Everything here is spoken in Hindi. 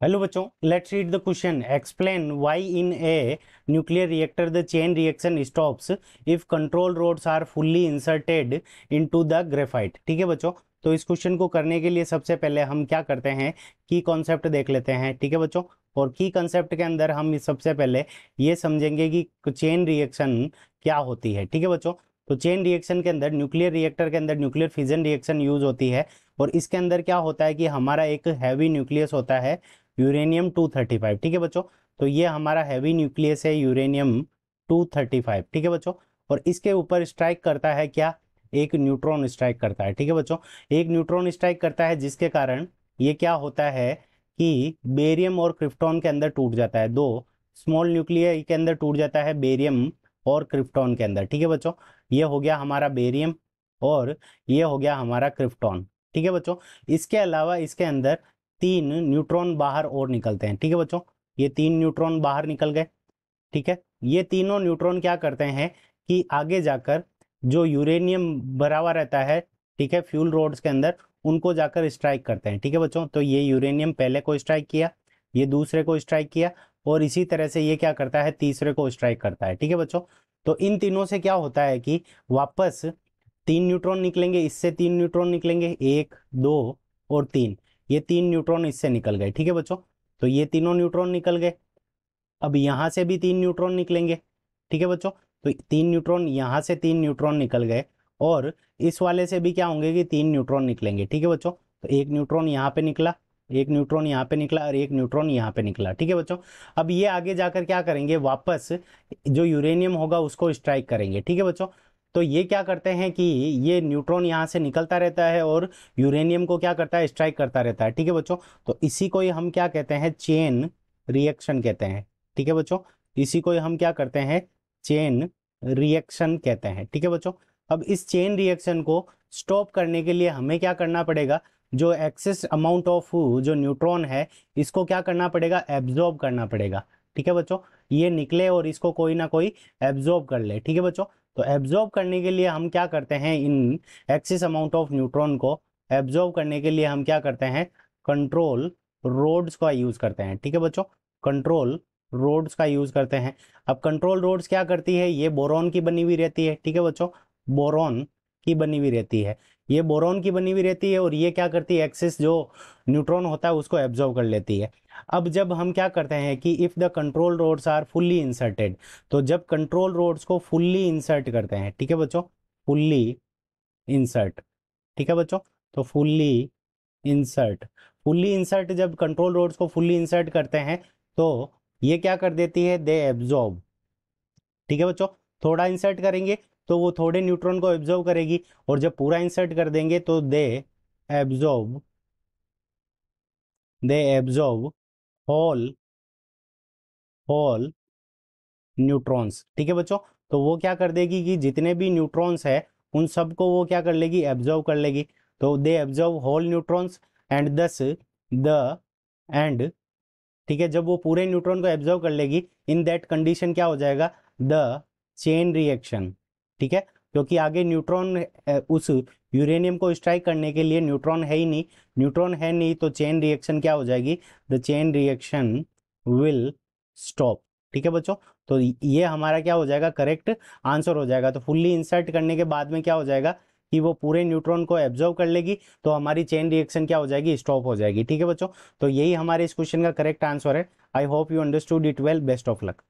हेलो बच्चों, let's read the question. Explain why in a nuclear reactor the chain reaction stops if control rods are fully inserted into the graphite. ठीक है बच्चों, तो इस क्वेश्चन को करने के लिए सबसे पहले हम क्या करते हैं, की कॉन्सेप्ट देख लेते हैं। ठीक है बच्चों, और की कॉन्सेप्ट के अंदर हम सबसे पहले ये समझेंगे कि चेन रिएक्शन क्या होती है। ठीक है बच्चों, तो चेन रिएक्शन के अंदर न्यूक्लियर रिएक्टर के अंदर न्यूक्लियर फिजन रिएक्शन यूज होती है। और इसके अंदर क्या होता है कि हमारा एक हैवी न्यूक्लियस होता है यूरेनियम 235। ठीक है बच्चों, तो ये हमारा हैवी न्यूक्लियस है यूरेनियम 235। ठीक है बच्चों, और इसके ऊपर स्ट्राइक करता है क्या, एक न्यूट्रॉन स्ट्राइक करता है। ठीक है बच्चों, एक न्यूट्रॉन स्ट्राइक करता है जिसके कारण ये क्या होता है कि बेरियम और क्रिप्टॉन के अंदर टूट जाता है। दो स्मॉल न्यूक्लियर के अंदर टूट जाता है, बेरियम और क्रिप्टॉन के अंदर। ठीक है बच्चों, ये हो गया हमारा बेरियम और ये हो गया हमारा क्रिप्टॉन। ठीक है बच्चों, इसके अलावा इसके अंदर 3 न्यूट्रॉन बाहर और निकलते हैं। ठीक है बच्चों, ये 3 न्यूट्रॉन बाहर निकल गए। ठीक है, ये तीनों न्यूट्रॉन क्या करते हैं कि आगे जाकर जो यूरेनियम भरा हुआ रहता है, ठीक है, फ्यूल रोड्स के अंदर, उनको जाकर स्ट्राइक करते हैं। ठीक है बच्चों, तो ये यूरेनियम पहले को स्ट्राइक किया, ये दूसरे को स्ट्राइक किया, और इसी तरह से ये क्या करता है, तीसरे को स्ट्राइक करता है। ठीक है बच्चों, तो इन तीनों से क्या होता है कि वापस 3 न्यूट्रॉन निकलेंगे, इससे 3 न्यूट्रॉन निकलेंगे, 1 2 और 3, ये 3 न्यूट्रॉन इससे निकल गए। ठीक है बच्चों, तो ये तीनों न्यूट्रॉन निकल गए। अब यहां से भी 3 न्यूट्रॉन निकलेंगे। ठीक है बच्चों, तो 3 न्यूट्रॉन यहां से 3 न्यूट्रॉन निकल गए, और इस वाले से भी क्या होंगे कि 3 न्यूट्रॉन निकलेंगे। ठीक है बच्चों, तो एक न्यूट्रॉन यहाँ पे निकला, एक न्यूट्रॉन यहाँ पे निकला और एक न्यूट्रॉन यहाँ पे निकला। ठीक है बच्चों, अब ये आगे जाकर क्या करेंगे, वापस जो यूरेनियम होगा उसको स्ट्राइक करेंगे। ठीक है बच्चों, तो ये क्या करते हैं कि ये न्यूट्रॉन यहाँ से निकलता रहता है और यूरेनियम को क्या करता है, स्ट्राइक करता रहता है। ठीक है बच्चों, तो इसी को ही हम क्या कहते हैं, चेन रिएक्शन कहते हैं। ठीक है बच्चों, इसी को हम क्या करते हैं, चेन रिएक्शन कहते हैं। ठीक है बच्चों, अब इस चेन रिएक्शन को स्टॉप करने के लिए हमें क्या करना पड़ेगा, जो एक्सेस अमाउंट ऑफ जो न्यूट्रॉन है इसको क्या करना पड़ेगा, एब्जॉर्ब करना पड़ेगा। ठीक है बच्चों, ये निकले और इसको कोई ना कोई एब्जॉर्ब कर ले। ठीक है बच्चों, तो एब्जॉर्ब करने के लिए हम क्या करते हैं, in excess amount of neutron को एब्जॉर्ब करने के लिए हम क्या करते हैं, कंट्रोल रोड्स का यूज करते हैं। ठीक है बच्चों, कंट्रोल रोड्स का यूज करते हैं। अब कंट्रोल रोड्स क्या करती है, ये बोरॉन की बनी हुई रहती है। ठीक है बच्चों, बोरॉन की बनी हुई रहती है, ये बोरॉन की बनी हुई रहती है, और ये क्या करती है, एक्सेस जो न्यूट्रॉन होता है उसको एब्जॉर्ब कर लेती है। अब जब हम क्या करते हैं कि if the control rods are fully inserted, तो जब कंट्रोल रोड्स को फुल्ली इंसर्ट करते हैं, ठीक है बच्चों, फुल्ली इंसर्ट, ठीक है बच्चों, तो इंसर्ट फुल्ली इंसर्ट जब कंट्रोल रोड्स को फुल्ली इंसर्ट करते हैं तो ये क्या कर देती है, दे एब्जॉर्ब। ठीक है बच्चों, थोड़ा इंसर्ट करेंगे तो वो थोड़े न्यूट्रॉन को एब्जॉर्ब करेगी, और जब पूरा इंसर्ट कर देंगे तो absorb they absorb whole whole neutrons. ठीक है बच्चों, तो वो क्या कर देगी कि जितने भी न्यूट्रॉन्स है उन सबको वो क्या कर लेगी, एब्जॉर्व कर लेगी। तो दे एब्जॉर्व होल न्यूट्रॉन्स एंड दस द एंड, ठीक है, जब वो पूरे न्यूट्रॉन को एब्जॉर्व कर लेगी, इन दैट कंडीशन क्या हो जाएगा, द चेन रिएक्शन। ठीक है, क्योंकि आगे न्यूट्रॉन उस यूरेनियम को स्ट्राइक करने के लिए न्यूट्रॉन है ही नहीं, न्यूट्रॉन है नहीं, तो चेन रिएक्शन क्या हो जाएगी, the chain reaction will stop. ठीक है बच्चों, तो ये हमारा क्या हो जाएगा, करेक्ट आंसर हो जाएगा। तो फुल्ली इंसर्ट करने के बाद में क्या हो जाएगा कि वो पूरे न्यूट्रॉन को एब्जॉर्व कर लेगी, तो हमारी चेन रिएक्शन क्या हो जाएगी, स्टॉप हो जाएगी। ठीक है बच्चों, तो यही हमारे इस क्वेश्चन का करेक्ट आंसर है। I hope you understood it well, best of luck.